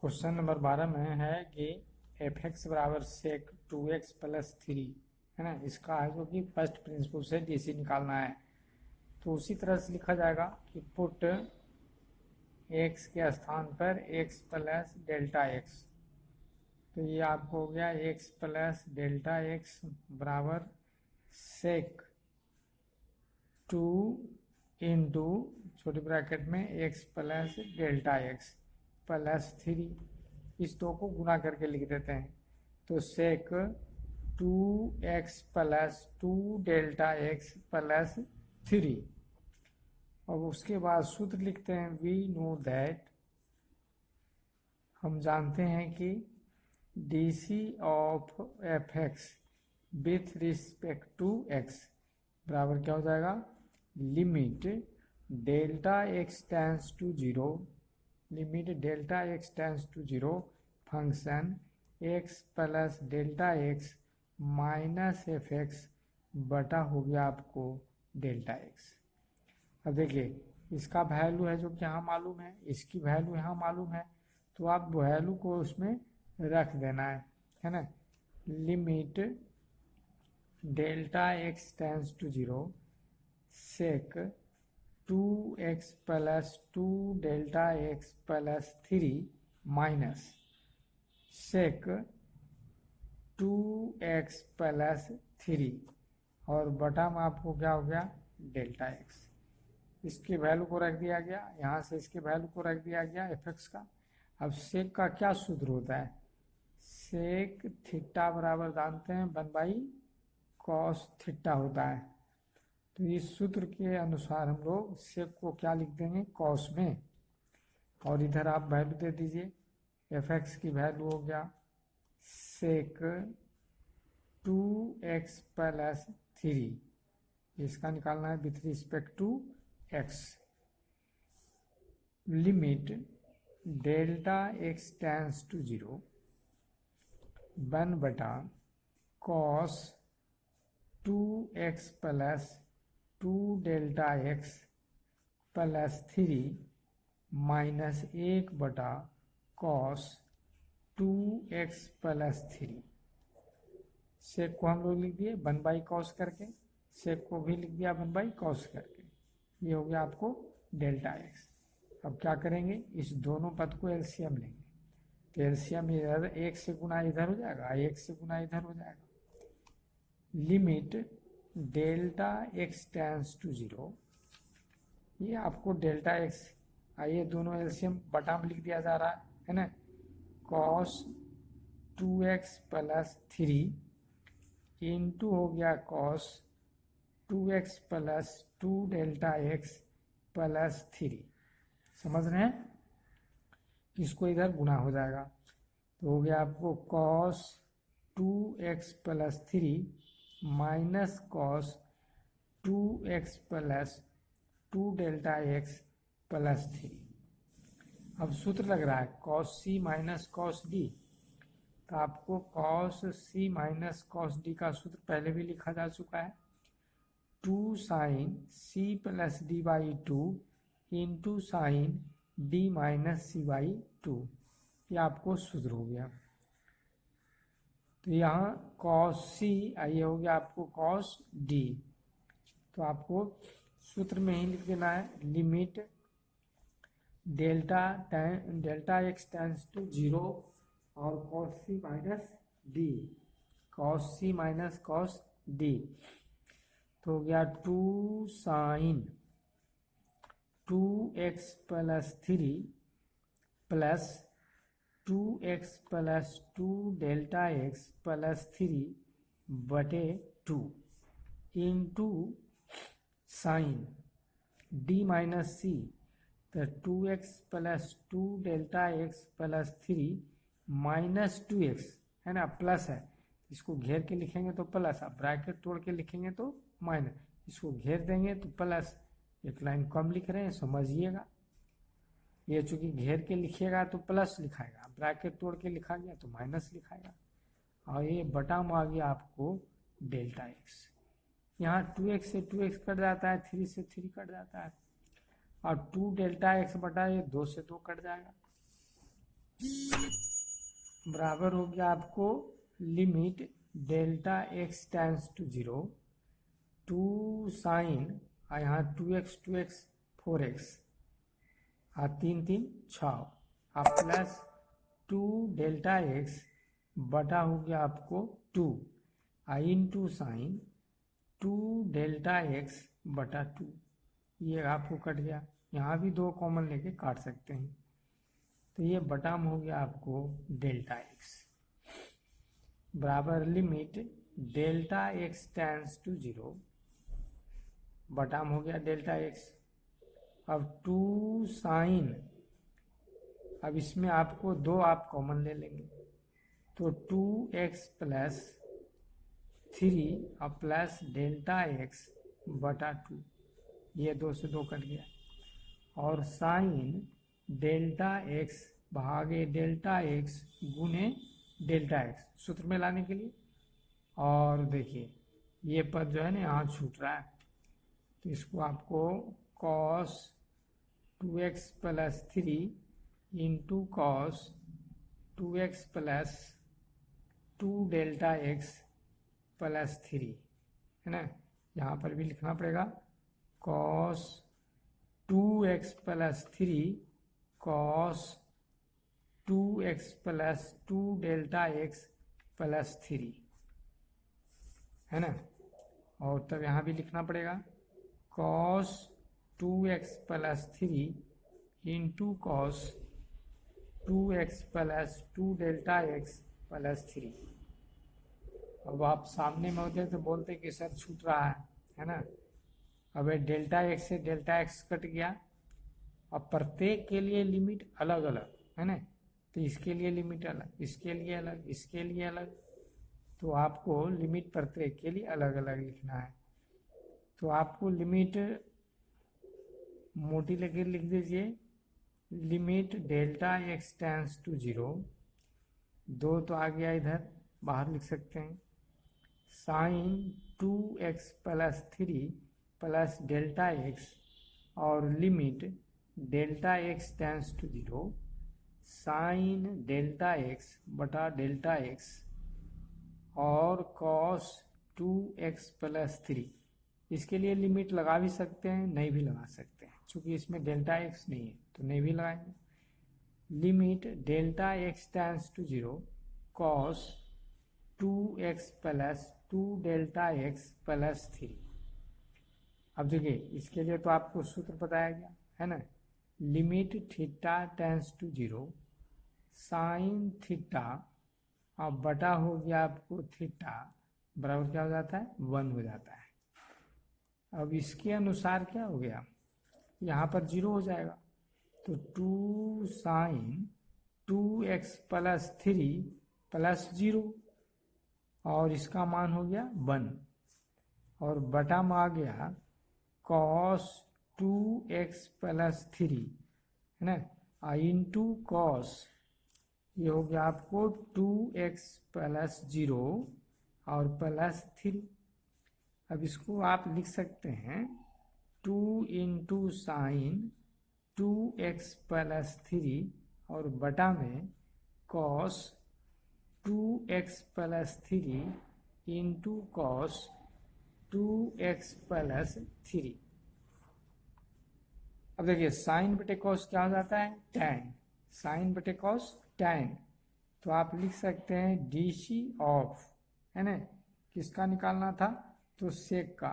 Question number 12 में है कि एफ एक्स बराबर सेक 2x प्लस 3 है ना। इसका है जो कि फर्स्ट प्रिंसिपल से डीसी निकालना है। तो उसी तरह से लिखा जाएगा कि पुट x के स्थान पर x प्लस डेल्टा एक्स। तो ये आपको हो गया x प्लस डेल्टा एक्स बराबर सेक 2 इंटू छोटे ब्रैकेट में x plus delta x plus 3। इस दो को गुना करके लिख देते हैं। तो सेक 2x plus 2 delta x plus 3। और उसके बाद सूत्र लिखते हैं वी नो दैट, हम जानते हैं कि d of f x with respect to x बराबर क्या हो जाएगा, limit delta x tends to zero, limit delta x tends to zero function x plus delta x minus f x बटा हो गया आपको डेल्टा एक्स। अब देखिए इसका वैल्यू है जो कि यहाँ मालूम है, इसकी वैल्यू यहाँ मालूम है, तो आप वैल्यू को उसमें रख देना है ना। Limit delta x tends to zero sec 2x plus 2 delta x plus 3 minus sec 2x plus 3 और बटा में आपको क्या हो गया डेल्टा एक्स। इसके वैल्यू को रख दिया गया, यहाँ से इसके वैल्यू को रख दिया गया एफ एक्स का। अब सेक का क्या सूत्र होता है, सेक थीटा बराबर जानते हैं 1 कॉस थीटा होता है। तो इस सूत्र के अनुसार हम लोग सेक को क्या लिख देंगे कॉस में, और इधर आप वैल्यू दे दीजिए। एफ एक्स की वैल्यू हो गया सेक 2x प्लस 3, इसका निकालना है with respect to x. Limit delta x tends to zero 1 बटा cos 2x plus 2 delta x plus 3 minus 1 बटा कॉस 2x प्लस 3। सेक को हम लोग लिख दिए 1 कॉस करके, सेक को भी लिख दिया 1 कॉस करके। ये हो गया आपको डेल्टा एक्स। अब क्या करेंगे, इस दोनों पद को एलसीएम लेंगे। तो एलसीएम इधर 1 से गुना इधर हो जाएगा, 1 से गुना इधर हो जाएगा। Limit delta x tends to zero, ये आपको डेल्टा एक्स, आइए दोनों एलसीएम बटा में लिख दिया जा रहा है ना। कॉस 2x प्लस 3 इंटू हो गया cos 2x plus 2 delta x plus 3। समझ रहे हैं, इसको इधर गुना हो जाएगा। तो हो गया आपको cos 2x plus 3 minus cos 2x plus 2 delta x plus 3। अब सूत्र लग रहा है cos c minus cos d, तो आपको cos c minus cos d का सूत्र पहले भी लिखा जा चुका है, 2 sine c plus d by 2 into sine d minus c by 2। ये आपको सूत्र हो गया। तो यहाँ कॉस सी आइए हो गया आपको कॉस डी, तो आपको सूत्र में ही लिख देना है limit delta x tends to zero और cos c minus d, cos c minus cos d. तो हो गया 2 sine 2x plus 3 plus 2x plus 2 delta x plus 3 बटे 2 into sine d minus c, तो 2x plus 2 delta x plus 3 minus 2x है ना, plus है, इसको घेर के लिखेंगे तो प्लस, अब ब्रैकेट तोड़ के लिखेंगे तो माइनस, इसको घेर देंगे तो प्लस। एक लाइन कम लिख रहे हैं समझिएगा, ये चूंकि घेर के लिखिएगा तो प्लस लिखाएगा, ब्रैकेट तोड़ के लिखा गया तो माइनस लिखाएगा, और ये बटा में आ गया आपको डेल्टा एक्स। यहाँ 2x से 2x कट जाता है, 3 से 3 कट जाता है, और 2 डेल्टा एक्स बटा ये 2 से 2 कट जाएगा। बराबर हो गया आपको limit delta x tends to 0 two sine, यहाँ 2x 4x, 3 6, plus 2 delta x बटा हो गया आपको 2 इंटू साइन 2 डेल्टा एक्स बटा 2। ये आपको कट गया, यहाँ भी 2 कॉमन लेके काट सकते हैं, तो ये बटा में हो गया आपको डेल्टा एक्स बराबर limit delta x tends to 0 बटा में हो गया डेल्टा एक्स। अब 2 साइन, अब इसमें आपको 2 आप कॉमन ले लेंगे, तो 2x प्लस 3 अब प्लस डेल्टा एक्स बटा 2, ये 2 से 2 कट गया, और साइन डेल्टा एक्स भागे डेल्टा एक्स गुने डेल्टा एक्स सूत्र में लाने के लिए। और देखिए ये पद जो है ना यहाँ छूट रहा है, तो इसको आपको cos 2x plus 3 into cos 2x plus 2 delta x plus 3 है ना, यहाँ पर भी लिखना पड़ेगा cos 2x plus 3 cos 2x plus 2 delta x plus 3 है ना, और तब यहाँ भी लिखना पड़ेगा cos 2x plus 3 into cos 2x plus 2 delta x plus 3। अब आप सामने में होते तो बोलते कि सर छूट रहा है ना। अब डेल्टा एक्स से डेल्टा एक्स कट गया, अब प्रत्येक के लिए लिमिट अलग अलग है ना, तो इसके लिए लिमिट अलग, इसके लिए अलग, इसके लिए अलग, तो आपको लिमिट प्रत्येक के लिए अलग अलग लिखना है। तो आपको लिमिट मोटी लकीर लिख दीजिए, limit delta x tends to 0, 2 तो आ गया इधर बाहर लिख सकते हैं, sine 2x plus 3 plus delta x और limit delta x tends to 0 sine delta x बटा डेल्टा एक्स और कॉस 2x प्लस 3। इसके लिए लिमिट लगा भी सकते हैं, नहीं भी लगा सकते हैं, क्योंकि इसमें डेल्टा एक्स नहीं है तो नहीं भी लगाएंगे। Limit delta x tends to 0 cos 2x plus 2 delta x plus 3। अब देखिए इसके लिए तो आपको सूत्र बताया गया है ना, limit theta tends to 0 sine theta, अब बटा हो गया आपको थीटा बराबर क्या हो जाता है 1 हो जाता है। अब इसके अनुसार क्या हो गया, यहाँ पर 0 हो जाएगा, तो 2 साइन 2x प्लस 3 प्लस 0 और इसका मान हो गया 1, और बटा में आ गया cos 2x प्लस 3 है ना, इंटू कॉस ये हो गया आपको 2x प्लस 0 और प्लस 3। अब इसको आप लिख सकते हैं 2 इंटू साइन 2x प्लस 3 और बटा में cos 2x plus 3 into cos 2x plus 3। अब देखिए साइन बटे कॉस क्या हो जाता है टैन, साइन बटे कॉस टैन, तो आप लिख सकते हैं डीसी ऑफ है ना, किसका निकालना था तो सेक का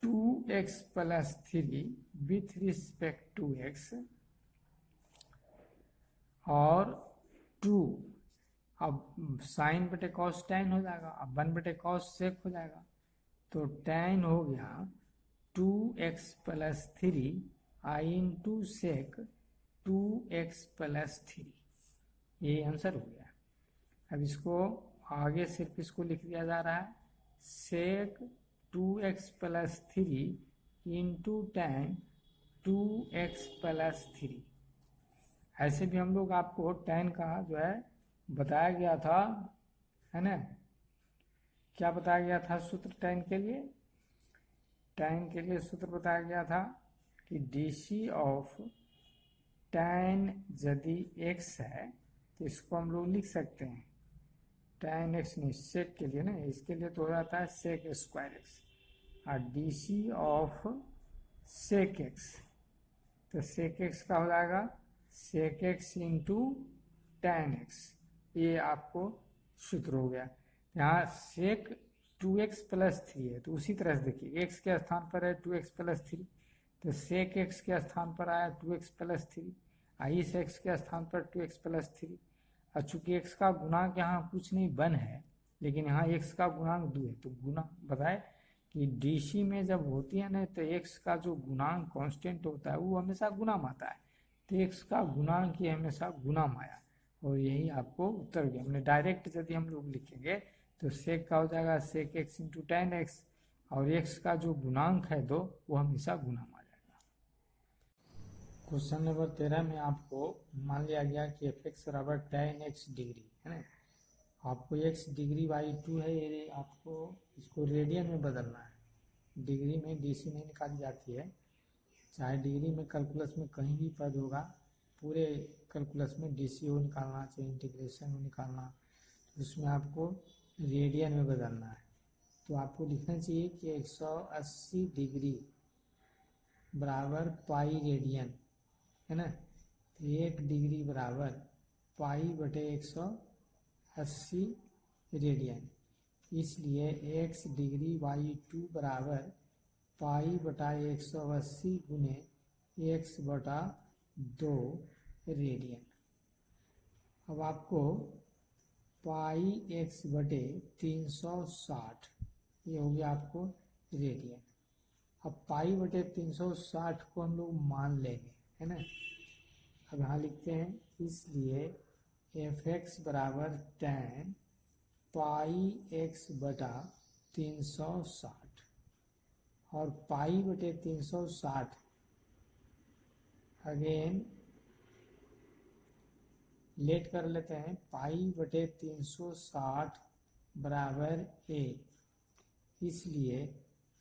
2x plus 3 with respect to x और 2, अब साइन बटे कॉस टैन हो जाएगा, अब 1 बटे कॉस सेक हो जाएगा, तो टैन हो गया 2x plus 3 into sec 2x plus 3, ये आंसर हो गया। अब इसको आगे सिर्फ इसको लिख दिया जा रहा है सेक 2x plus 3 into tan 2x plus 3। ऐसे भी हम लोग आपको टैन का जो है बताया गया था है ना, क्या बताया गया था सूत्र टैन के लिए, टैन के लिए सूत्र बताया गया था कि डीसी ऑफ टैन यदि x है तो इसको हम लोग लिख सकते हैं tan x नहीं, सेक के लिए ना, इसके लिए तो हो जाता है सेक स्क्वायर एक्स, और d c of sec x, तो सेक एक्स का हो जाएगा sec x into tan x, ये आपको सूत्र हो गया। यहाँ सेक 2x प्लस 3 है, तो उसी तरह से देखिए x के स्थान पर है 2x प्लस 3, तो सेक x के स्थान पर आया 2x प्लस 3, इस x के स्थान पर 2x प्लस 3, और चूंकि x का गुणांक यहाँ कुछ नहीं 1 है, लेकिन यहाँ x का गुणांक 2 है, तो गुना बताए कि डीसी में जब होती है ना, तो x का जो गुणांक कांस्टेंट होता है वो हमेशा गुणाम आता है, तो x का गुणांक ही हमेशा गुणाम आया, और यही आपको उत्तर गया। हमने डायरेक्ट यदि हम लोग लिखेंगे तो सेक का हो जाएगा sec x into tan x, और एक्स का जो गुणांक है 2 वो हमेशा गुणाम आ जाएगा। क्वेश्चन नंबर 13 में आपको मान लिया गया कि एफ एक्स बराबर टैन एक्स डिग्री है ना, आपको एक्स डिग्री बाई 2 है, ये आपको इसको रेडियन में बदलना है, डिग्री में डीसी नहीं निकाली जाती है, चाहे डिग्री में कैलकुलस में कहीं भी पद होगा, पूरे कैलकुलस में डीसीओ निकालना चाहिए, इंटीग्रेशन में निकालना, उसमें आपको रेडियन में बदलना है। तो आपको लिखना चाहिए कि 180 डिग्री बराबर पाई रेडियन है ना, तो 1 डिग्री बराबर पाई बटे 180 रेडियन, इसलिए x डिग्री बाई 2 बराबर पाई बटा 180 गुने x बटा 2 रेडियन। अब आपको पाई x बटे 360 ये हो गया आपको रेडियन। अब पाई बटे 360 को हम लोग मान लेंगे है ना, अब यहाँ लिखते हैं, इसलिए एफ एक्स बराबर टैन पाई x बटा 360, और पाई बटे 360 अगेन लेट कर लेते हैं, पाई बटे 360 बराबर a, इसलिए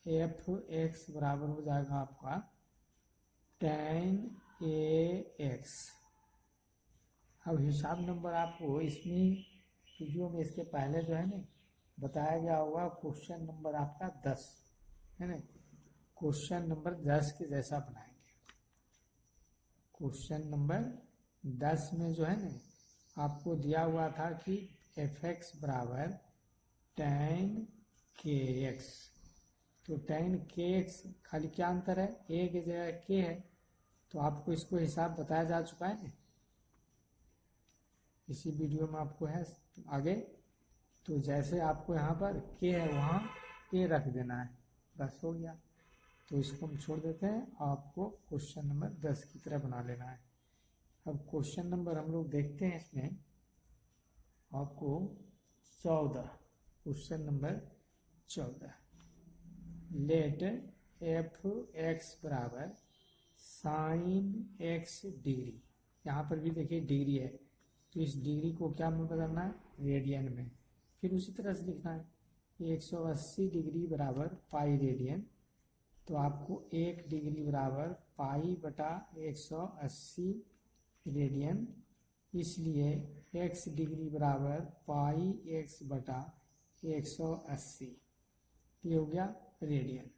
एफ एक्स बराबर हो जाएगा आपका टैन ए एक्स। अब हिसाब नंबर आपको इसमें वीडियो में इसके पहले जो है ना बताया गया होगा, क्वेश्चन नंबर आपका 10 है ना, क्वेश्चन नंबर 10 के जैसा बनाएंगे। क्वेश्चन नंबर 10 में जो है ना आपको दिया हुआ था कि एफ एक्स बराबर टैन के एक्स, तो टैन के एक्स खाली क्या अंतर है, ए की जगह के है, तो आपको इसको हिसाब बताया जा चुका है ना, इसी वीडियो में आपको है आगे, तो जैसे आपको यहाँ पर के है वहाँ ए रख देना है, बस हो गया। तो इसको हम छोड़ देते हैं, आपको क्वेश्चन नंबर 10 की तरह बना लेना है। अब क्वेश्चन नंबर हम लोग देखते हैं, इसमें आपको 14, question number 14, let f x बराबर साइन एक्स डिग्री, यहाँ पर भी देखिए डिग्री है, तो इस डिग्री को क्या में बदलना है, रेडियन में, फिर उसी तरह से लिखना है 180 डिग्री बराबर पाई रेडियन, तो आपको 1 डिग्री बराबर पाई बटा 180 रेडियन, इसलिए x डिग्री बराबर पाई x बटा 180, ये हो गया रेडियन।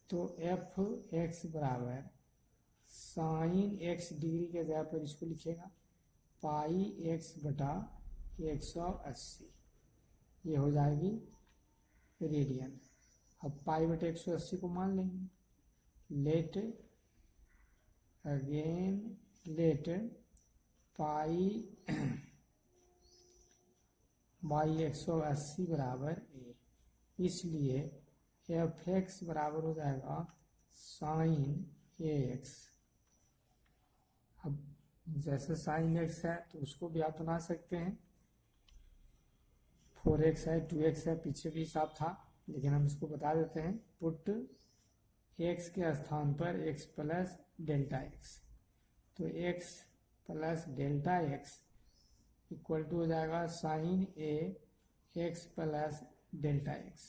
तो एफ एक्स बराबर साइन x डिग्री के जगह पर इसको लिखेगा पाई x बटा 180, ये हो जाएगी रेडियन। अब पाई बटे 180 को मान लेंगे, let again let pi by 180 बराबर ए, इसलिए एफ एक्स बराबर हो जाएगा साइन ए एक्स। अब जैसे साइन एक्स है तो उसको भी आप बना सकते हैं, 4x है 2x है, पीछे भी हिसाब था, लेकिन हम इसको बता देते हैं, पुट x के स्थान पर x प्लस डेल्टा x, तो x plus delta x equal to हो जाएगा sine a x plus delta x,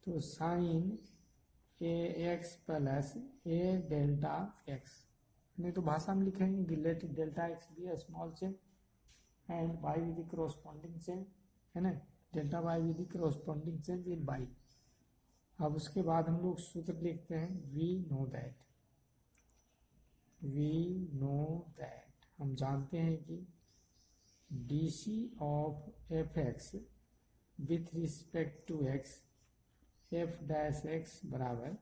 तो sine a x plus a delta x, नहीं तो भाषा में लिखेंगे लेट डेल्टा x भी स्मॉल से and by with the corresponding change, है ना, delta by with the corresponding change in by. अब उसके बाद हम लोग सूत्र लिखते हैं, वी नो दैट हम जानते हैं कि d of f x with respect to x f dash x बराबर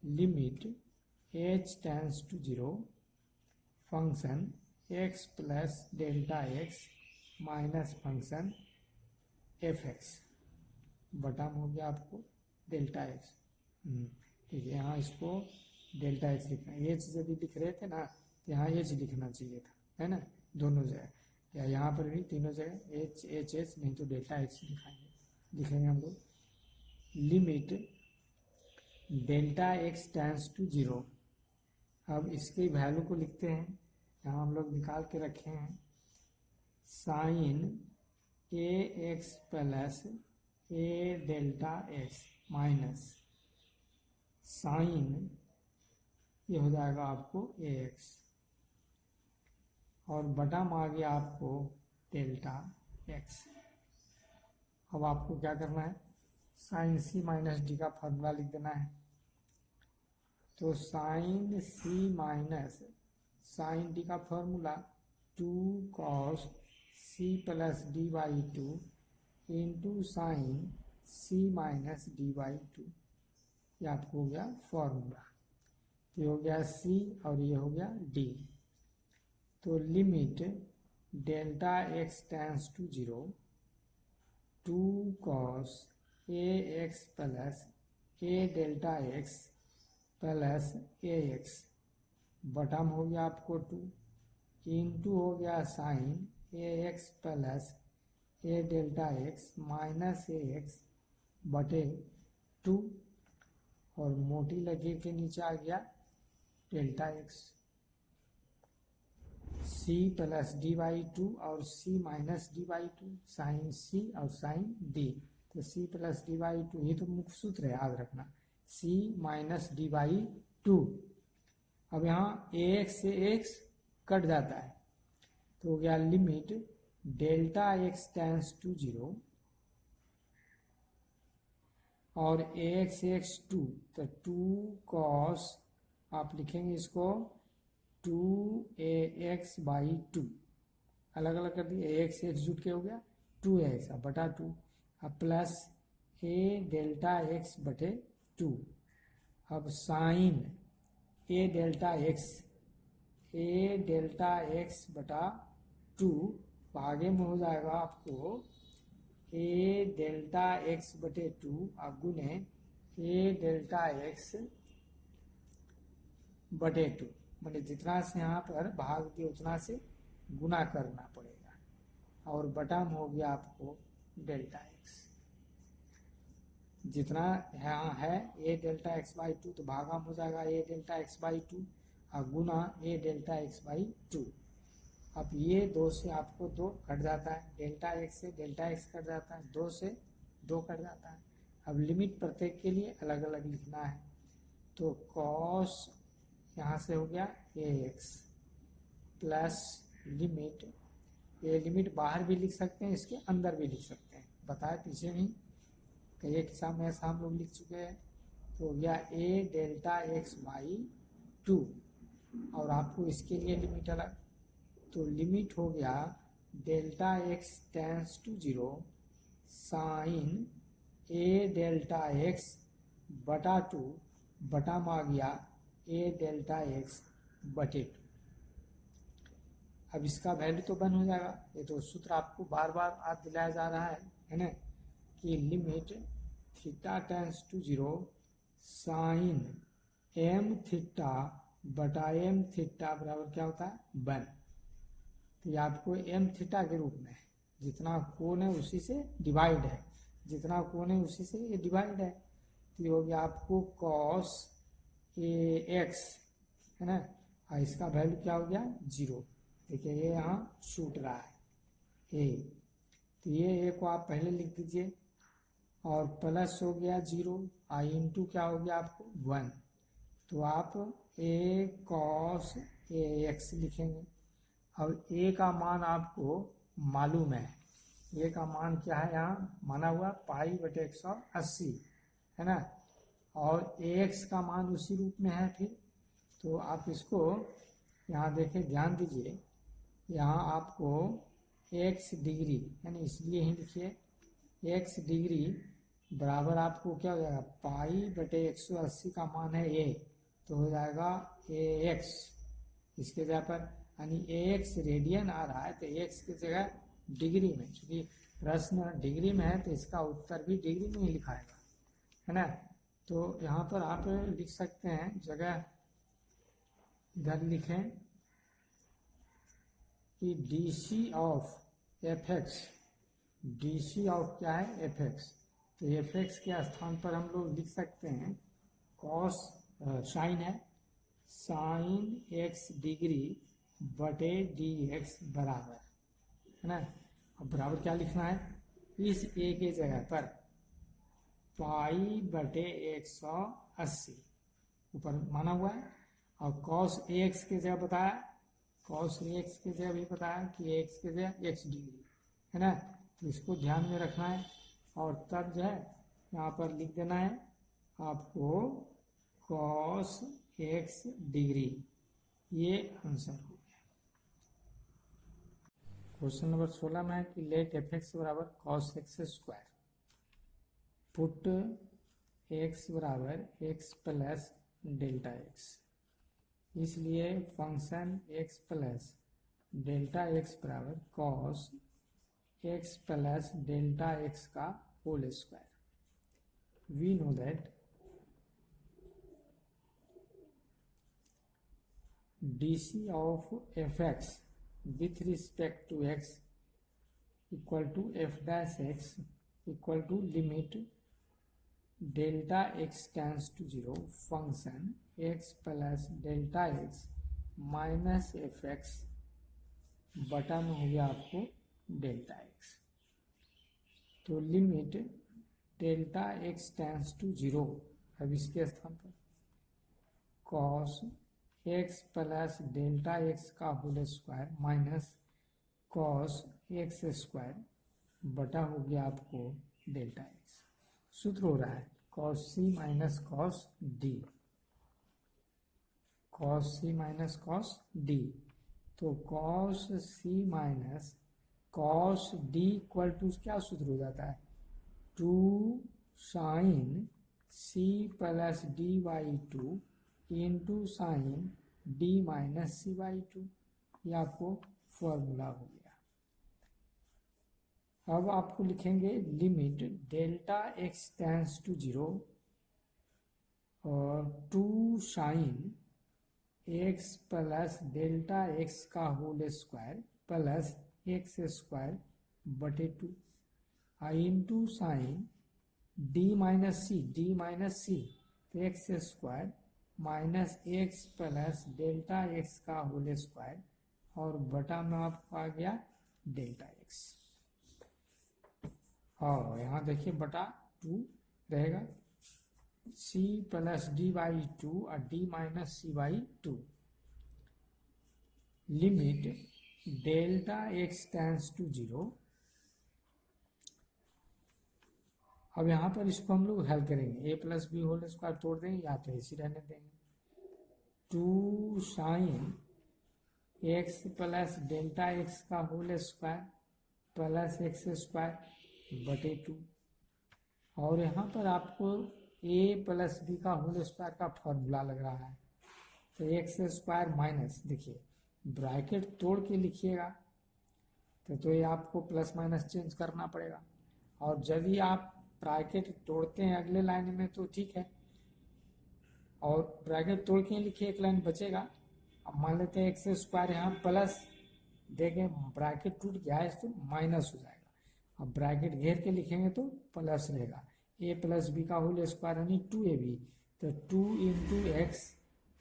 limit h tends to 0 function x plus delta x minus function f x बटा हो गया आपको डेल्टा एक्स। ठीक है, यहाँ इसको डेल्टा एच लिखना है। एच यदि लिख रहे थे ना तो यहाँ एच लिखना चाहिए था, है ना, दोनों जगह, या यहाँ पर भी तीनों जगह एच एच एच, नहीं तो डेल्टा एक्स लिखेंगे हम लोग। Limit delta x tends to 0। अब इसके वैल्यू को लिखते हैं, यहाँ हम लोग निकाल के रखे हैं, sign a x plus a delta x minus sign ये हो जाएगा आपको ए एक्स और बटा में आ गया आपको डेल्टा एक्स। अब आपको क्या करना है, साइन सी माइनस डी का फॉर्मूला लिख देना है। तो sine c minus sine d का formula 2 cos c plus d by 2 into sine c minus d by 2, ये आपको हो गया फॉर्मूला। ये हो गया सी और ये हो गया डी। तो limit delta x tends to 0 2 cos a x plus a delta x plus a x बटम हो गया आपको 2 इंटू हो गया sine a x plus a delta x minus a x बटे 2 और मोटी लकीर के नीचे आ गया delta x. C plus d by 2 और c minus d by 2, sine c और साइन डी। तो सी प्लस डी बाई 2 ये तो मुख्य सूत्र है, याद रखना, सी माइनस डी बाई 2। अब यहाँ ए एक्स से एक्स कट जाता है तो हो गया limit delta x tends to 0 और ए एक्स 2, तो 2 cos आप लिखेंगे इसको 2ax बाई 2, अलग अलग कर दिए, ए एक्स जुट के हो गया 2ax बटा 2, अब प्लस ए डेल्टा एक्स बटे 2। अब साइन ए डेल्टा एक्स बटा 2 आगे में हो जाएगा आपको ए डेल्टा एक्स बटे 2 अब गुने ए डेल्टा एक्स बटे 2, मतलब जितना से यहाँ पर भाग दिए उतना से गुना करना पड़ेगा और बटा में हो गया आपको डेल्टा एक्स। जितना यहाँ है ए डेल्टा एक्स बाई 2 तो भागा में हो जाएगा ए डेल्टा एक्स बाई 2 और गुना ए डेल्टा एक्स बाई 2। अब ये 2 से आपको 2 कट जाता है, डेल्टा एक्स से डेल्टा एक्स कट जाता है, 2 से 2 कट जाता है। अब लिमिट प्रत्येक के लिए अलग अलग लिखना है, तो कॉस यहाँ से हो गया ए एक्स प्लस लिमिट, ये लिमिट बाहर भी लिख सकते हैं, इसके अंदर भी लिख सकते हैं, बताए पीछे भी कई एक हिसाब में ऐसा हम लोग लिख चुके हैं। तो हो गया ए डेल्टा एक्स बाई 2 और आपको इसके लिए लिमिट अलग, तो लिमिट हो गया delta x tends to 0 sine a delta x बटा 2 बटा में आ गया ए डेल्टा एक्स बटे 2। अब इसका वैल्यू तो बन हो जाएगा, ये तो सूत्र आपको बार बार याद दिलाया जा रहा है ना, कि limit theta tends to 0 sine m theta बटा एम थीटा बराबर क्या होता है 1। तो ये आपको एम थीटा के रूप में है, जितना कोण है उसी से डिवाइड है, जितना कोण है उसी से ये डिवाइड है। तो ये हो गया आपको कॉस ए एक्स, है ना, और इसका वैल्यू क्या हो गया 0। देखिए ये यहाँ छूट रहा है ए, तो ये ए को आप पहले लिख दीजिए और प्लस हो गया 0 आई इंटू क्या हो गया आपको 1, तो आप ए कॉस ए एक्स लिखेंगे। अब ए का मान आपको मालूम है। ए का मान क्या है यहाँ माना हुआ पाई बटे 180 है ना, और ए एक्स का मान उसी रूप में है। फिर तो आप इसको यहाँ देखें, ध्यान दीजिए, यहाँ आपको एक्स डिग्री यानी इसलिए ही लिखिए एक्स डिग्री बराबर आपको क्या हो जाएगा, पाई बटे 180 का मान है ए, तो हो जाएगा ए एक्स इसके जगह पर, यानी ए एक्स रेडियन आ रहा है तो एक्स की जगह डिग्री में, चूंकि प्रश्न डिग्री में है तो इसका उत्तर भी डिग्री में ही लिखाएगा, है ना। तो यहाँ पर आप लिख सकते हैं, जगह इधर लिखें कि d c of f x, d c of क्या है एफ एक्स, तो एफ एक्स के स्थान पर हम लोग लिख सकते हैं कॉस, साइन है साइन एक्स डिग्री बटे डी एक्स बराबर, है ना। अब बराबर क्या लिखना है, इस ए के जगह पर पाई बटे 180 ऊपर माना हुआ है, और कॉस ए एक्स के जगह बताया, कॉस ए एक्स के जगह भी बताया कि एक्स के जगह एक्स डिग्री, है ना। तो इसको ध्यान में रखना है और तब जो है यहाँ पर लिख देना है आपको कॉस एक्स डिग्री, ये आंसर हो गया। क्वेश्चन नंबर 16 में है कि लेट एफ एक्स बराबर cos x square, put x बराबर एक्स प्लस डेल्टा एक्स, इसलिए function x plus delta x बराबर cos x plus delta x का whole square. We know that dc of fx with respect to x equal to f dash x equal to limit delta x tends to 0 function x plus delta x minus fx बटा में हो गया आपको delta x, तो limit delta x tends to 0, अब इसके स्थान पर cos x plus delta x का whole square minus cos x square बटा हो गया आपको डेल्टा एक्स। सूत्र हो रहा है cos c minus cos d, cos c minus cos d, तो cos c minus cos d equal to क्या सूत्र हो जाता है, 2 sine c plus d by 2 into sine d minus c by 2, ये आपको फॉर्मूला हो गया। अब आपको लिखेंगे limit delta x tends to 0 और 2 sine x plus delta x का whole square plus x square बटे 2 into sine d minus c तो x square minus x plus delta x का होल स्क्वायर और बटा में आपको आ गया डेल्टा एक्स, और यहाँ देखिए बटा 2 रहेगा, सी प्लस डी बाई 2 और d minus c by 2, limit delta x tends to 0। अब यहाँ पर इसको हम लोग हल करेंगे, a plus b whole square तोड़ देंगे या तो ऐसे रहने देंगे, 2 sine x plus delta x का whole square plus x square बटे 2, और यहाँ पर आपको ए प्लस बी का होल स्क्वायर का फॉर्मूला लग रहा है, तो एक्स स्क्वायर माइनस, देखिए ब्रैकेट तोड़ के लिखिएगा तो ये आपको प्लस माइनस चेंज करना पड़ेगा, और जब भी आप ब्रैकेट तोड़ते हैं अगले लाइन में तो ठीक है, और ब्रैकेट तोड़ के लिखिए एक लाइन बचेगा। अब मान लेते हैं एक्स स्क्वायर यहाँ प्लस, देखें ब्रैकेट टूट गया है तो माइनस हो जाएगा, अब ब्रैकेट घेर के लिखेंगे तो प्लस रहेगा, ए प्लस बी का होल स्क्वायर यानी 2ab, तो 2 into x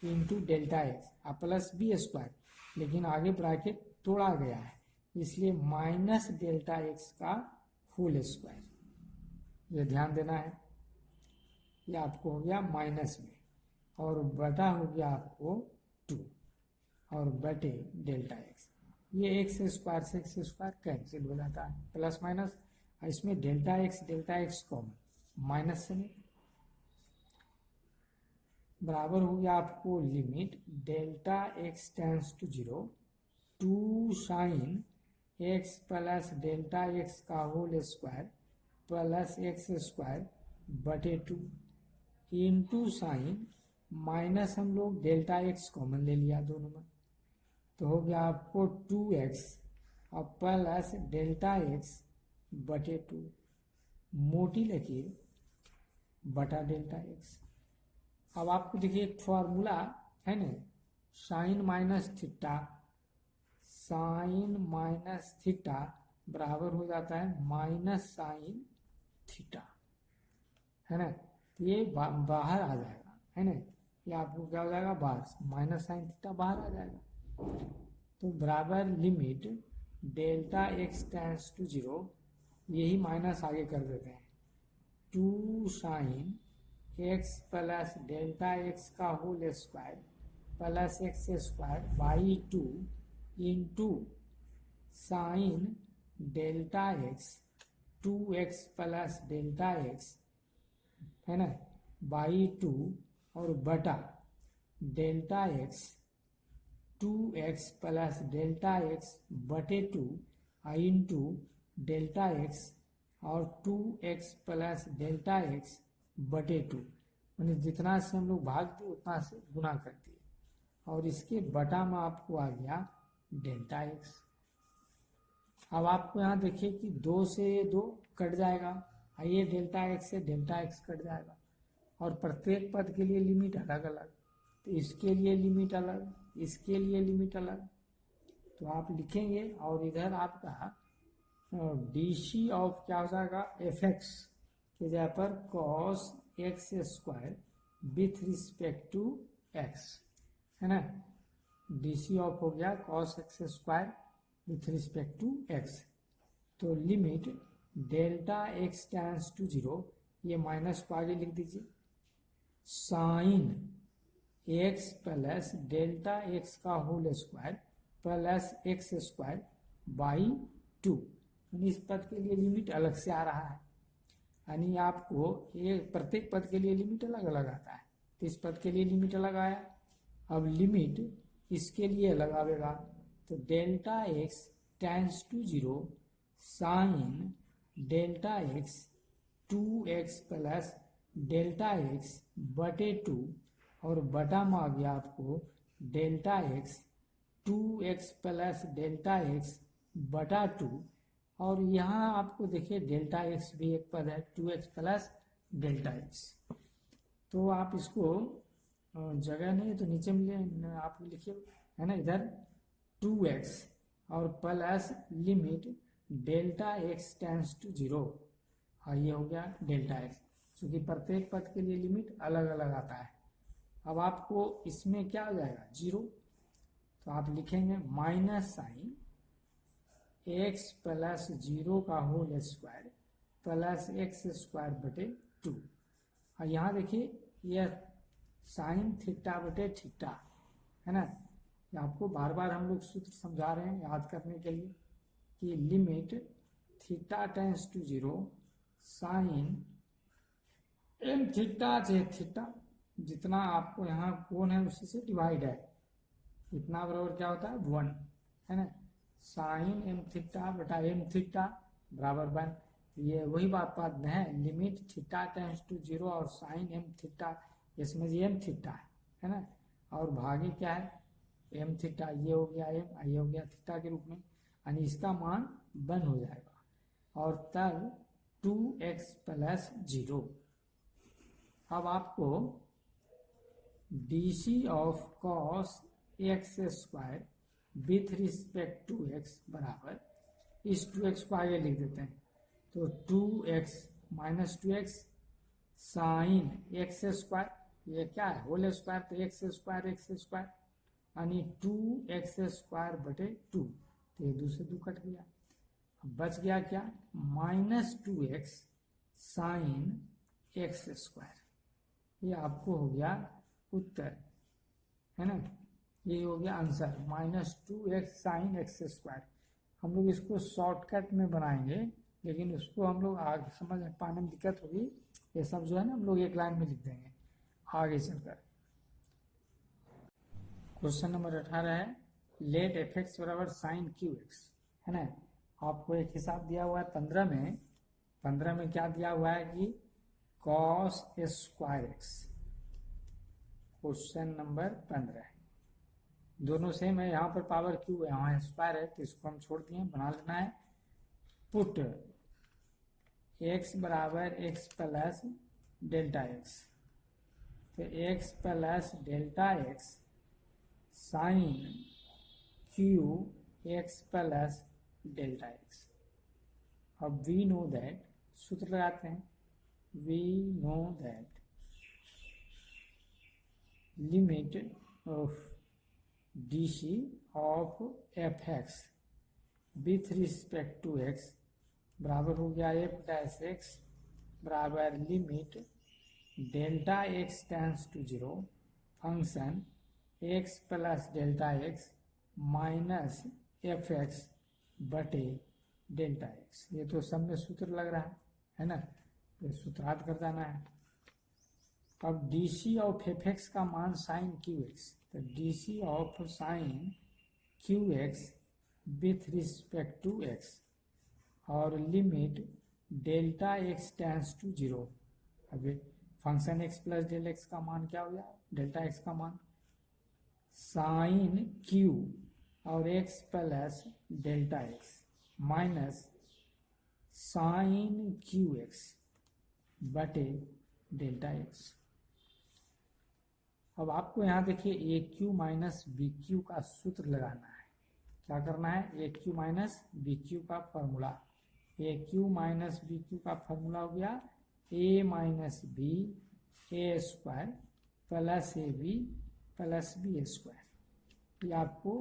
into delta x अब प्लस बी स्क्वायर, लेकिन आगे ब्रैकेट तोड़ा गया है इसलिए माइनस डेल्टा एक्स का होल स्क्वायर, ये ध्यान देना है, ये आपको हो गया माइनस में, और बटा हो गया आपको 2 और बटे डेल्टा एक्स, ये एक्स स्क्वायर से एक्स स्क्वायर कैंसिल हो जाता है, प्लस माइनस, इसमें डेल्टा एक्स कॉमन, माइनस से नहीं, बराबर हो गया आपको limit delta x tends to 0 two sine x plus delta x का whole square plus x square बटे 2 इंटू साइन माइनस, हम लोग डेल्टा एक्स कॉमन ले लिया दोनों में, तो हो गया आपको 2x और प्लस डेल्टा एक्स बटे 2, मोटी लकीर बटा डेल्टा एक्स। अब आपको देखिए एक फॉर्मूला है ना, साइन माइनस थीटा बराबर हो जाता है माइनस साइन थीटा, है ना, तो ये बाहर आ जाएगा, है ना, ये आपको क्या हो जाएगा बाहर, माइनस साइन थीटा बाहर आ जाएगा, तो बराबर limit delta x tends to 0, यही माइनस आगे कर देते हैं, 2 sine x plus delta x का whole square plus x square by 2 into sine delta x 2x plus delta x, है ना, बाई 2 और बटा delta x 2x plus delta x बटे 2 इंटू डेल्टा एक्स और 2x प्लस डेल्टा एक्स बटे 2, यानी जितना से हम लोग भागते उतना से गुना करती है, और इसके बटा में आपको आ गया डेल्टा एक्स। अब आपको यहाँ देखिए कि 2 से 2 कट जाएगा, ये डेल्टा एक्स से डेल्टा एक्स कट जाएगा, और प्रत्येक पद के लिए लिमिट अलग अलग, तो इसके लिए लिमिट अलग, इसके लिए लिमिट अलग, तो आप लिखेंगे, और इधर आपका डीसी ऑफ क्या हो जाएगा एफ एक्स के जगह पर cos x square with respect to x, है ना, डीसी ऑफ हो गया cos x square with respect to x, तो limit delta x tends to 0, ये माइनस को आगे लिख दीजिए, sine x plus delta x का whole square plus x square by 2, इस पद के लिए लिमिट अलग से आ रहा है, यानी आपको ये प्रत्येक पद के लिए लिमिट अलग अलग आता है, तो इस पद के लिए लिमिट अलग आया, अब लिमिट इसके लिए लगावेगा, तो delta x tends to 0 sine delta x 2x plus delta x बटे 2, और बटा में आ गया आपको delta x 2x plus delta x बटा 2, और यहाँ आपको देखिए डेल्टा एक्स भी एक पद है 2x प्लस डेल्टा एक्स, तो आप इसको जगह नहीं तो नीचे में आप लिखिए, है ना, इधर 2x और plus limit delta x tends to 0, और ये हो गया डेल्टा एक्स, क्योंकि प्रत्येक पद के लिए लिमिट अलग अलग आता है। अब आपको इसमें क्या हो जाएगा 0, तो आप लिखेंगे माइनस साइन एक्स प्लस 0 का whole square plus x square बटे 2, और यहाँ देखिए यह साइन थीटा बटे थीटा, है ना, ये आपको बार बार हम लोग सूत्र समझा रहे हैं याद करने के लिए कि limit theta tends to 0 sine m theta j theta, जितना आपको यहाँ कोण है उसी से डिवाइड है, इतना बराबर क्या होता है 1, है ना, साइन एम थीटा बटा एम थीटा बराबर 1, ये वही बात है, लिमिट थीटा टेंस टू 0 और साइन एम थीटा, इसमें एम थीटा है ना, और भागे क्या है एम थीटा, ये हो गया एम, ये हो गया थीटा के रूप में, यानी इसका मान 1 हो जाएगा, और तब 2x प्लस 0। अब आपको d c of cos x square with respect to x बराबर, इस 2x को आगे लिख देते हैं, तो 2x minus 2x sine x square, ये क्या है होल स्क्वायर, तो एक्स स्क्वायर यानी 2x स्क्वायर बटे 2, तो ये 2 से 2 कट गया, अब बच गया क्या minus 2x sine x square, ये आपको हो गया उत्तर, है ना, ये हो गया answer -2x sine x square. हम लोग इसको शॉर्टकट में बनाएंगे, लेकिन उसको हम लोग आगे समझ पाने में दिक्कत होगी। ये सब जो है ना हम लोग एक लाइन में लिख देंगे आगे चलकर। क्वेश्चन नंबर 18 है लेट एफ एक्स बराबर साइन क्यू एक्स, है ना। आपको एक हिसाब दिया हुआ है 15 में क्या दिया हुआ है कि cos square x. Question number 15 है, दोनों सेम है। यहाँ पर पावर क्यू है, यहाँ स्क्वायर है, तो इसको हम छोड़ दिए, बना लेना है पुट x बराबर x प्लस डेल्टा एक्स। तो x plus delta x sine Q x plus delta x. अब वी नो दैट, सूत्र लगाते हैं, we know that limit of dc of f x with respect to x बराबर हो गया f dash x बराबर limit delta x tends to 0 function x plus delta x minus f x बटे delta x. ये तो सब में सूत्र लग रहा है ना, ये सूत्रार्थ कर देना है। अब डीसी ऑफ एफ एक्स का मान साइन क्यू एक्स, तो dc of sine Q x with respect to x और limit delta x tends to 0। अभी function x plus del x का मान क्या हो गया, डेल्टा एक्स का मान साइन क्यू और x plus delta x minus sine Q x बटे डेल्टा एक्स। अब आपको यहाँ देखिए a cube minus b cube का सूत्र लगाना है। क्या करना है, ए क्यू माइनस बी क्यू का formula. A cube minus b cube का फॉर्मूला हो गया a minus b a square plus a b plus b square. ये आपको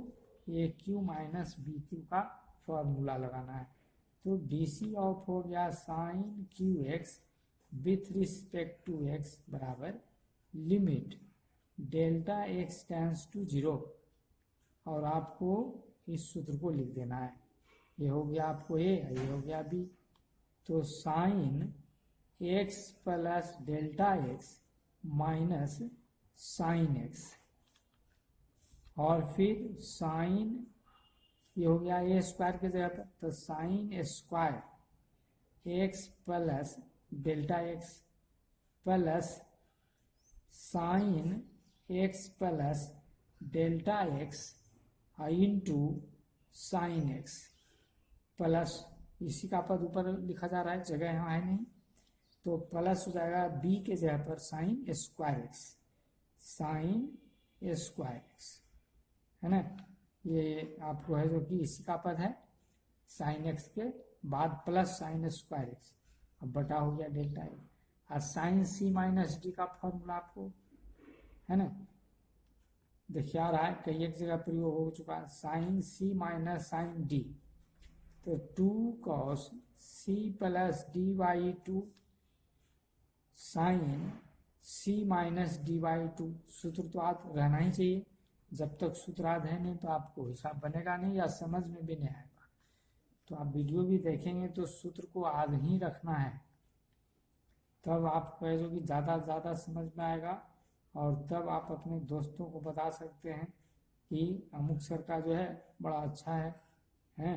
a cube minus b cube का फॉर्मूला लगाना है। तो डी सी ऑफ हो गया sine Q x with respect to x बराबर limit delta x tends to 0, और आपको इस सूत्र को लिख देना है। ये हो गया आपको ए, ये हो गया बी। तो sign x plus delta x minus sign x, और फिर साइन, ये हो गया ए स्क्वायर की जगह पर, तो sign square x plus delta x plus sine x plus delta x into sine x plus, इसी का पद ऊपर लिखा जा रहा है, जगह यहाँ है नहीं, तो प्लस हो जाएगा बी के जगह पर sign square x, sign square x, है ना। ये आपको है जो कि इसी का पद है, साइन एक्स के बाद प्लस साइन स्क्वायर एक्स, अब बटा हो गया डेल्टा एक्स। और साइन सी माइनस डी का फॉर्मूला आपको है ना, देखिए आ रहा है, कई एक जगह प्रयोग हो चुका है, sine c minus sine d, तो 2 cos c plus d by 2 sine c minus d by 2। सूत्र तो आप रहना ही चाहिए, जब तक सूत्रार्थ है नहीं तो आपको हिसाब बनेगा नहीं या समझ में भी नहीं आएगा। तो आप वीडियो भी देखेंगे तो सूत्र को आध ही रखना है, तब आपको जो कि ज़्यादा समझ में आएगा, और तब आप अपने दोस्तों को बता सकते हैं कि अमुक सर का जो है बड़ा अच्छा है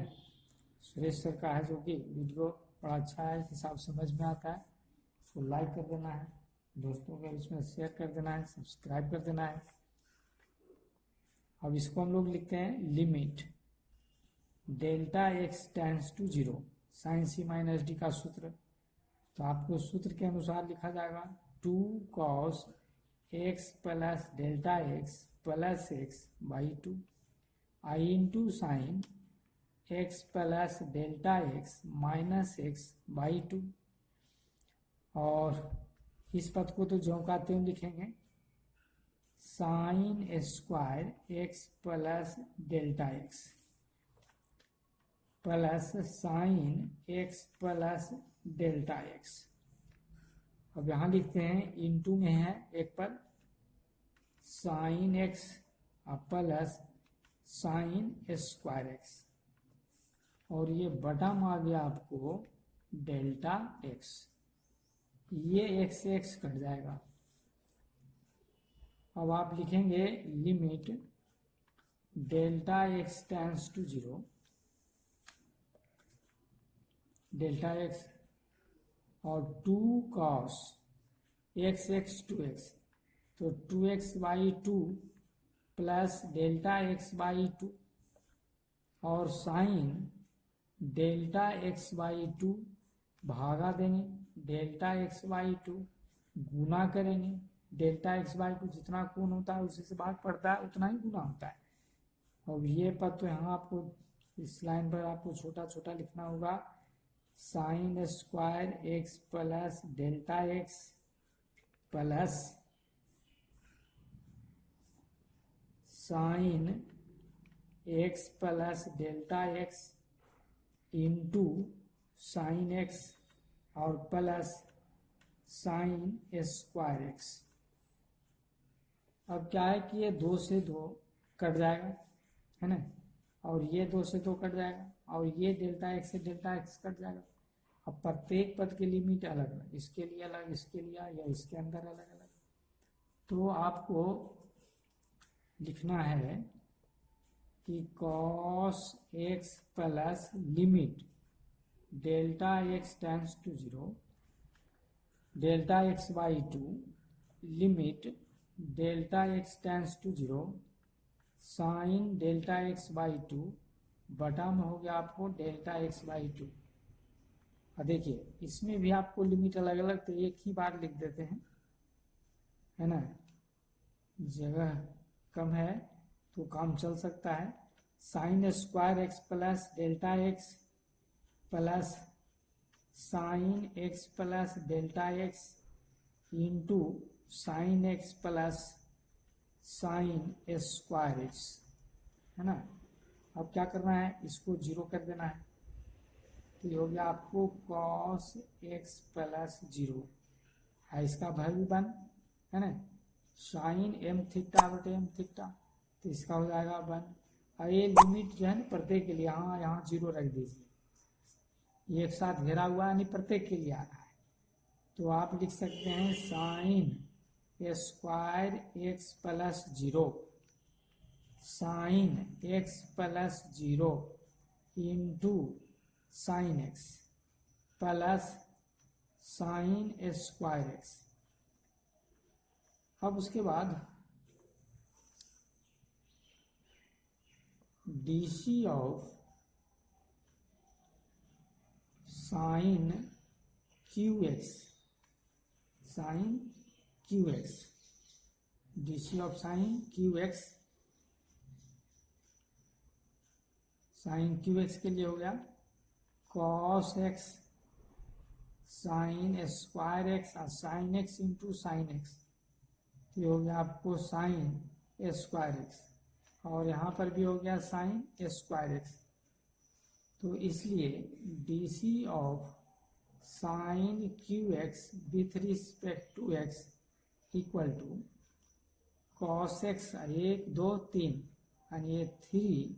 सुरेश सर का है जो कि वीडियो बड़ा अच्छा है, हिसाब समझ में आता है। उसको लाइक कर देना है, दोस्तों के बीच में शेयर कर देना है, सब्सक्राइब कर देना है। अब इसको हम लोग लिखते हैं limit delta x tends to 0 sine c minus d का सूत्र। तो आपको सूत्र के अनुसार लिखा जाएगा 2 cos x plus delta x plus x by 2 I into sine x plus delta x minus x by 2, और इस पद को तो ज्यों का त्यों लिखेंगे, sine square x plus delta x plus sine x plus delta x. अब यहाँ लिखते हैं इंटू में है एक पर sine x plus sine square x, और ये बटा में आ गया आपको डेल्टा एक्स। ये एक्स से एक्स कट जाएगा। अब आप लिखेंगे limit delta x tends to 0, delta x और 2 cos x x to x, तो 2x/2 प्लस डेल्टा x/2 और साइन डेल्टा x/2 भागा देंगे डेल्टा x/2, गुना करेंगे डेल्टा x/2, जितना कोण होता है उसी से भाग पड़ता है उतना ही गुना होता है। और ये पद तो यहाँ आपको इस लाइन पर आपको छोटा छोटा लिखना होगा, sign square x plus delta x plus sine x plus delta x into sine x और प्लस साइन स्क्वायर एक्स। अब क्या है कि ये 2 से 2 कट जाएगा, है ना, और ये 2 से 2 कट जाएगा, और ये डेल्टा एक्स से डेल्टा एक्स कट जाएगा। अब प्रत्येक पद की लिमिट अलग अलग, इसके लिए अलग, इसके लिए या इसके अंदर अलग अलग। तो आपको लिखना है कि cos x plus limit delta x tends to 0, delta x/2 limit delta x tends to 0 sine delta x/2 बटा में हो गया आपको डेल्टा x/2। अब देखिए इसमें भी आपको लिमिट अलग अलग, तो एक ही बार लिख देते हैं, है ना, जगह कम है तो काम चल सकता है। Sign square x plus delta x plus sine x plus delta x into sine x plus sine square x, है ना। अब क्या करना है, इसको 0 कर देना है, तो ये हो गया आपको cos x प्लस 0 है, इसका वैल्यू 1, है ना, साइन m थीटा बटे m थीटा, तो इसका हो जाएगा 1। और ये लिमिट जो है ना प्रत्येक के लिए यहाँ 0 रख दीजिए, ये एक साथ घेरा हुआ है, नहीं प्रत्येक के लिए आ रहा है, तो आप लिख सकते हैं sine square x plus 0 sine x plus 0 into sine x plus sine square x. अब उसके बाद dc of sine Q x, sine Q x, dc of sine Q x, sine Q x के लिए हो गया cos x sine square x और sine x into sine x, ये हो गया आपको साइन स्क्वायर एक्स, और यहाँ पर भी हो गया साइन स्क्वायर एक्स। तो इसलिए d c of sine Q x with respect to x equal to cos x 1 2 3 और ये 3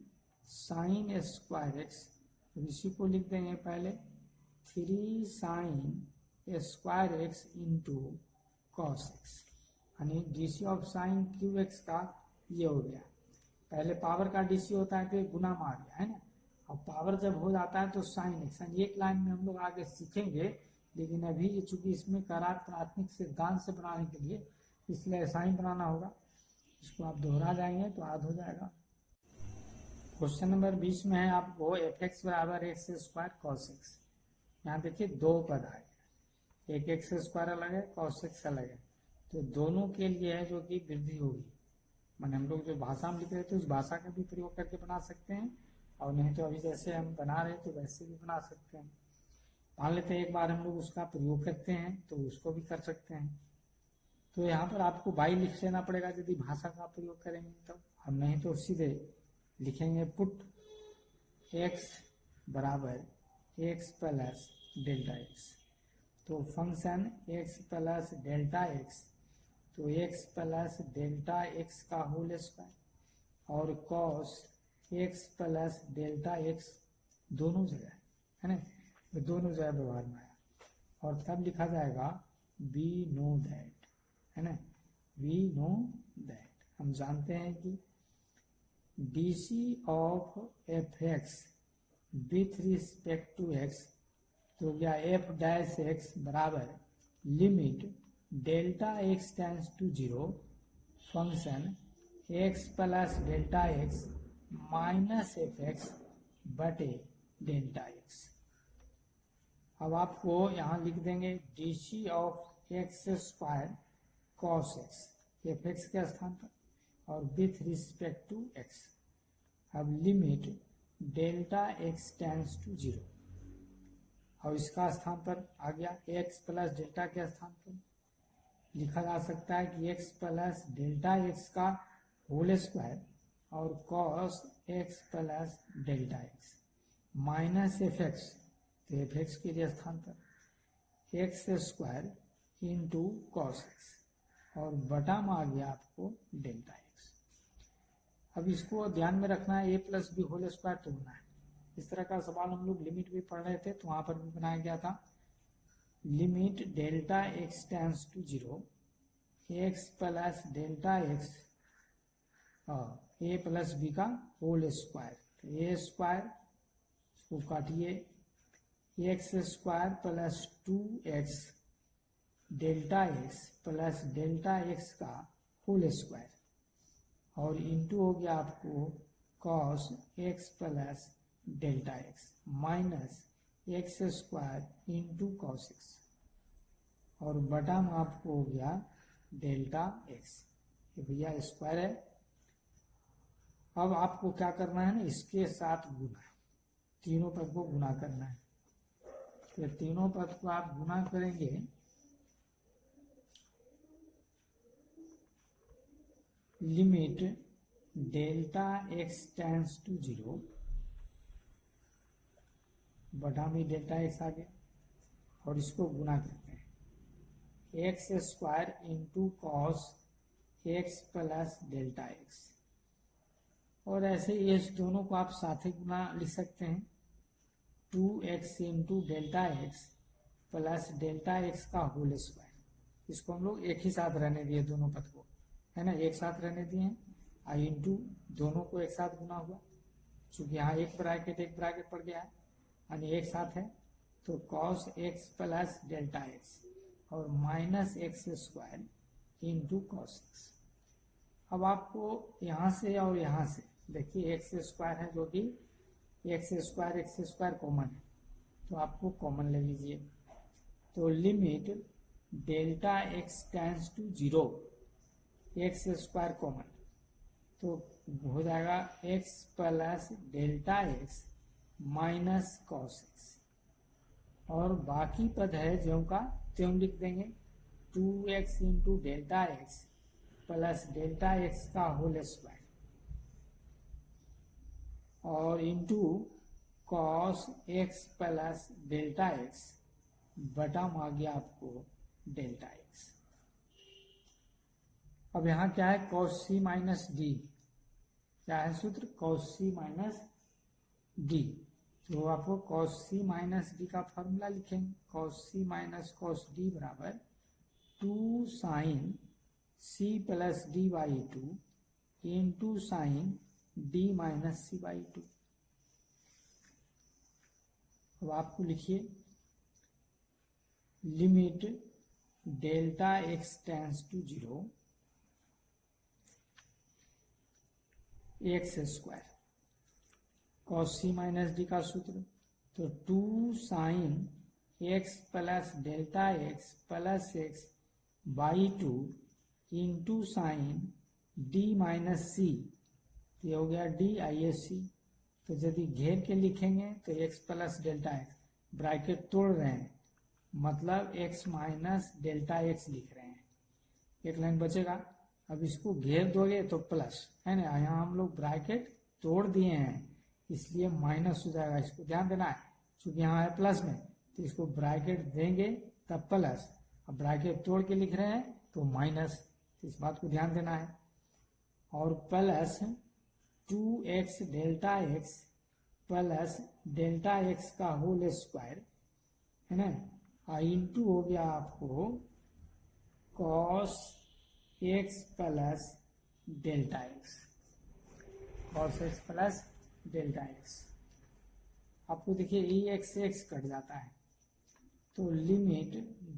साइन स्क्वायर एक्स, इसी को लिख देंगे पहले 3 sine square x into cos x, यानी dc of sine Q x का ये हो गया। पहले पावर का डीसी होता है तो गुना में आ गया, है ना, अब पावर जब हो जाता है तो साइन एक्स, एक लाइन में हम लोग आगे सीखेंगे, लेकिन अभी चूंकि इसमें करार प्राथमिक सिद्धांत से बनाने के लिए इसलिए साइन बनाना होगा, इसको आप दोहरा जाएंगे तो याद हो जाएगा। क्वेश्चन नंबर 20 में है आपको एफ एक्स बराबर एक्स स्क्वायर कॉस एक्स। यहाँ देखिए 2 पद आए, एक एक्स स्क्वायर अलग है, कॉस एक्स अलग है, तो दोनों के लिए है जो कि वृद्धि होगी, मैंने हम लोग जो भाषा में लिख रहे थे उस भाषा का भी प्रयोग करके बना सकते हैं, और नहीं तो अभी जैसे हम बना रहे तो वैसे भी बना सकते हैं। मान लेते हैं एक बार हम लोग उसका प्रयोग करते हैं तो उसको भी कर सकते हैं। तो यहाँ पर आपको बाई लिख लेना पड़ेगा यदि भाषा का प्रयोग करेंगे तो, हम नहीं तो सीधे लिखेंगे पुट x बराबर एक्स प्लस डेल्टा एक्स, तो function x plus delta x, तो x प्लस डेल्टा एक्स का होल स्क्वायर, और cos x plus delta x दोनों जगह है ना, ये दोनों जगह व्यवहार में आया। और तब लिखा जाएगा वी नो दैट, है ना, वी नो दैट, हम जानते हैं कि d of f x with respect to x, तो क्या एफ डैश एक्स बराबर limit delta x tends to zero function x plus delta x minus f x बटे डेल्टा एक्स। अब आपको यहां लिख देंगे d c of x square cos x, f x के स्थान पर और विथ रिस्पेक्ट टू एक्स। अब limit delta x tends to zero, और इसका स्थान पर आ गया एक्स प्लस डेल्टा के स्थान पर लिखा जा सकता है कि एक्स प्लस डेल्टा एक्स का होल स्क्वायर और cos x plus delta x minus f x, तो एफ एक्स के लिए स्थान पर x square into cos x और बटा में आ गया आपको डेल्टा एक्स। अब इसको ध्यान में रखना है, ए प्लस बी होल स्क्वायर तोड़ना है। इस तरह का सवाल हम लोग लिमिट भी पढ़ रहे थे तो वहां पर भी बनाया गया था। Limit delta x tends to zero x plus delta x a plus b का होल स्क्वायर, तो ए स्क्वायर इसको काटिए x square plus 2x delta x plus delta x का होल स्क्वायर और इंटू हो गया आपको cos x plus delta x minus x square into cos x और बटा में आपको हो गया डेल्टा एक्स। ये भैया स्क्वायर है। अब आपको क्या करना है ना, इसके साथ गुना, तीनों पद को गुना करना है। तो तीनों पद को आप गुना करेंगे limit delta x tends to zero बटा में डेल्टा एक्स आ गया और इसको गुना करते हैं x square into cos x plus delta x, और ऐसे ये दोनों को आप साथ ही गुना लिख सकते हैं 2x into delta x plus delta x का होल स्क्वायर। इसको हम लोग एक ही साथ रहने दिए दोनों पद को, है ना, एक साथ रहने दिए हैं। इंटू दोनों को एक साथ गुना हुआ, चूंकि यहाँ एक ब्रैकेट पड़ गया है यानी एक साथ है, तो cos x plus delta x और minus x square into cos x. अब आपको यहाँ से और यहाँ से देखिए एक्स स्क्वायर है जो कि एक्स स्क्वायर कॉमन है, तो आपको कॉमन ले लीजिए। तो limit delta x tends to zero x square common, तो हो जाएगा x plus delta x minus cos x और बाकी पद है जो का त्यों लिख देंगे 2x into delta x plus delta x का होल स्क्वायर और into cos x plus delta x बटा में आ गया आपको डेल्टा एक्स। अब यहाँ क्या है कॉस सी माइनस डी, क्या है सूत्र कॉस सी माइनस डी, तो आपको कॉस सी माइनस डी का फॉर्मूला लिखेंगे cos c minus cos d बराबर 2 sine c plus d by 2 into sine d minus c by 2। अब आपको लिखिए limit delta x tends to zero x square cos c minus d का सूत्र, तो 2 sine x plus delta x plus x by 2 into sine d minus c, ये हो गया D I S C. तो यदि घेर के लिखेंगे तो x plus delta x, bracket तोड़ रहे हैं मतलब एक्स माइनस डेल्टा एक्स लिख रहे हैं, एक लाइन बचेगा। अब इसको घेर दोगे तो प्लस है ना, यहाँ हम लोग ब्रैकेट तोड़ दिए हैं इसलिए माइनस हो जाएगा, इसको ध्यान देना है। चूंकि यहाँ है प्लस में तो इसको ब्रैकेट देंगे तब प्लस, अब ब्रैकेट तोड़ के लिख रहे हैं तो माइनस, तो इस बात को ध्यान देना है। और plus 2x delta x plus delta x का होल स्क्वायर है ना, इंटू हो गया आपको cos x plus delta x, cos x plus delta x. आपको देखिए ई एक्स एक्स कट जाता है, तो limit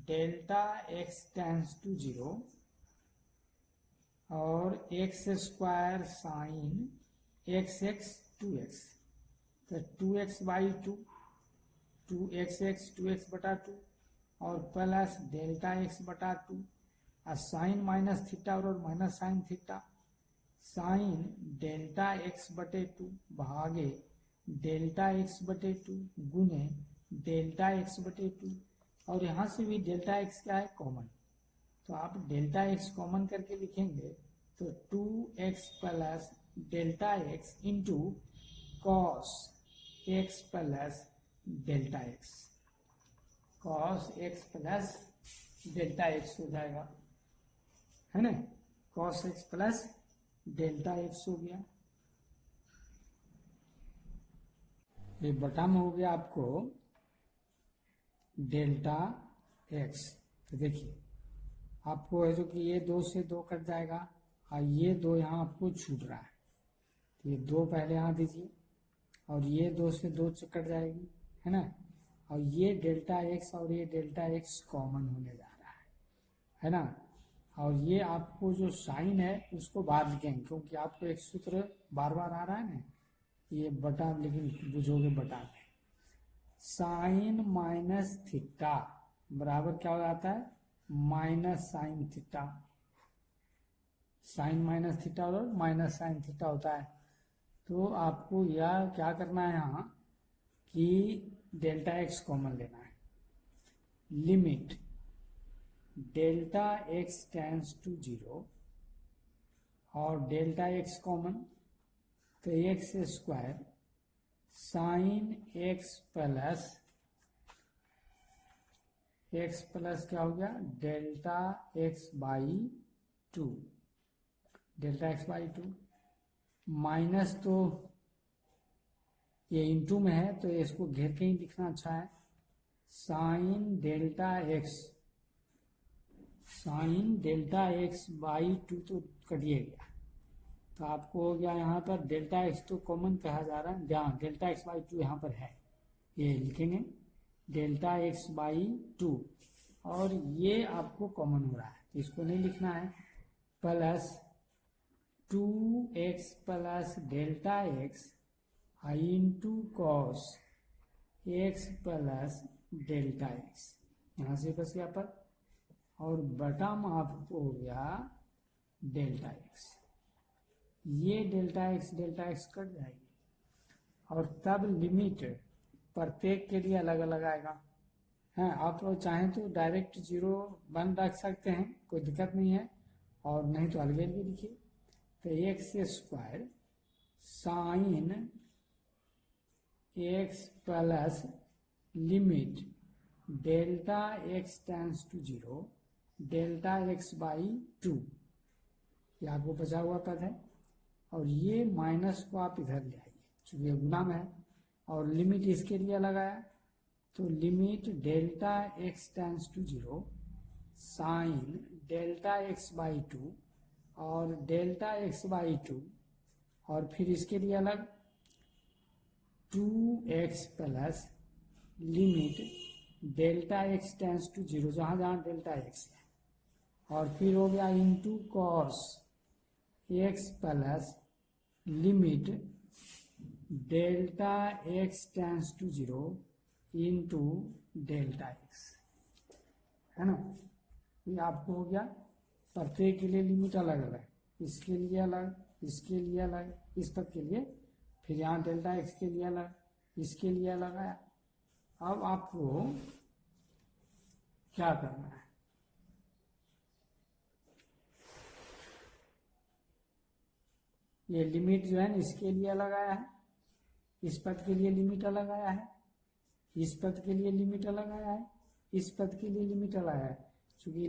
delta x tends to 0 और x square sine x x 2x, तो 2x बाई 2x बटा 2 और प्लस डेल्टा एक्स बटा 2 और साइन माइनस थीटा और minus sine theta, sign delta x बटे 2 भागे डेल्टा एक्स बटे 2 गुने डेल्टा एक्स बटे 2, और यहां से भी डेल्टा एक्स क्या है कॉमन, तो आप डेल्टा एक्स कॉमन करके लिखेंगे तो 2x plus delta x into cos x plus delta x, cos x plus delta x हो जाएगा, है ना, cos x plus delta x हो गया। ये बटा में हो गया आपको डेल्टा एक्स। तो देखिए आपको है जो कि ये 2 से 2 कट जाएगा और ये 2 यहाँ आपको छूट रहा है, तो ये 2 पहले यहाँ दीजिए और ये 2 से 2 कट जाएगी, है ना, और ये डेल्टा एक्स और ये डेल्टा एक्स कॉमन होने जा रहा है ना, और ये आपको जो साइन है उसको बाहर लिखेंगे क्योंकि आपको एक सूत्र बार बार आ रहा है ना, ये बटा, लेकिन बुझोगे बटा में साइन माइनस थीटा बराबर क्या हो जाता है minus sine theta, sine minus theta और माइनस साइन थीटा होता है। तो आपको यह क्या करना है यहाँ कि डेल्टा एक्स कॉमन लेना है, limit delta x tends to 0 और डेल्टा एक्स कॉमन, तो x square sine x plus क्या हो गया delta x by 2, delta x by 2 minus, तो ये इंटू में है तो इसको घेर के ही लिखना अच्छा है, साइन डेल्टा एक्स बाई 2 तो कटिए गया, तो आपको हो गया यहाँ पर डेल्टा एक्स तो कॉमन कहा जा रहा है, जहाँ डेल्टा एक्स बाई 2 यहाँ पर है, ये लिखेंगे डेल्टा एक्स बाई 2 और ये आपको कॉमन हो रहा है तो इसको नहीं लिखना है, plus 2x plus delta x into cos x plus delta x, यहाँ से बस गया पर, और बटा में आपको हो गया डेल्टा एक्स, ये डेल्टा एक्स कट जाएगी और तब लिमिट प्रत्येक के लिए अलग अलग आएगा। हाँ, आप चाहें तो डायरेक्ट 0 1 रख सकते हैं, कोई दिक्कत नहीं है, और नहीं तो अलग अलग लिखिए, तो x square sine x plus limit delta x tends to 0 delta x by 2, ये आपको बचा हुआ पद है, और ये माइनस को आप इधर ले आइए चूंकि गुना में है, और लिमिट इसके लिए लगाया तो limit delta x tends to 0 sine delta x by 2 और डेल्टा एक्स बाई 2, और फिर इसके लिए अलग 2x plus limit delta x tends to 0 जहां जहां डेल्टा एक्स है, और फिर हो गया into cos x plus limit delta x tends to 0 into delta x, है ना, ये आपको हो गया, प्रत्येक के लिए लिमिट अलग अलग, इसके लिए अलग, इसके लिए अलग, इस पद के लिए, फिर यहाँ डेल्टा एक्स के लिए अलग, इसके लिए अलग आया। अब आपको क्या करना है, ये लिमिट जो है ना इसके लिए अलग आया है, इस पद के लिए लिमिट अलग आया है, इस पद के लिए लिमिट अलग आया है, इस पद के लिए लिमिट अलग आया है, क्योंकि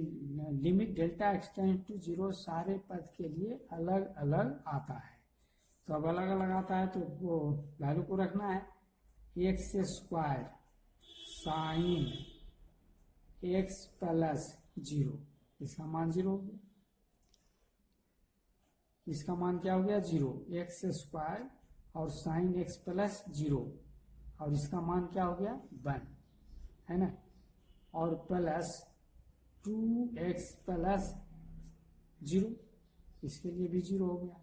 limit delta x tends to 0 सारे पद के लिए अलग अलग आता है, तो अब अलग अलग आता है तो वो वैल्यू को रखना है। X square sine x plus 0, इसका मान 0 हो गया। इसका मान क्या हो गया 0, एक्स स्क्वायर और साइन एक्स प्लस 0, और इसका मान क्या हो गया 1, है ना, और प्लस 2x प्लस 0, इसके लिए भी 0 हो गया।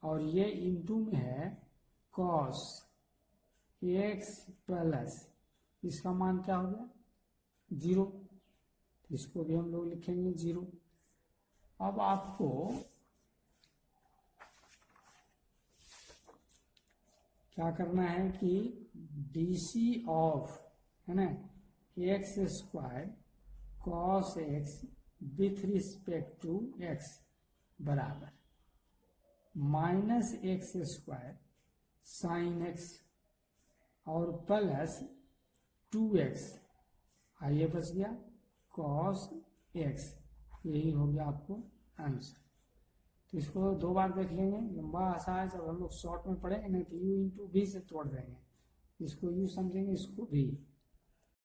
और ये इंटू में है कॉस एक्स प्लस, इसका मान क्या हो गया 0, तो इसको भी हम लोग लिखेंगे 0। अब आपको क्या करना है कि डीसी ऑफ, है ना, x square cos x with respect to x बराबर minus x square sine x और प्लस 2x, आइए बच गया कॉस एक्स, यही हो गया आपको आंसर। तो इसको 2 बार देख लेंगे, लंबा आशा है, जब हम लोग शॉर्ट में पढ़ेंगे नहीं तो u इंटू भी से तोड़ देंगे, इसको u समझेंगे, इसको भी।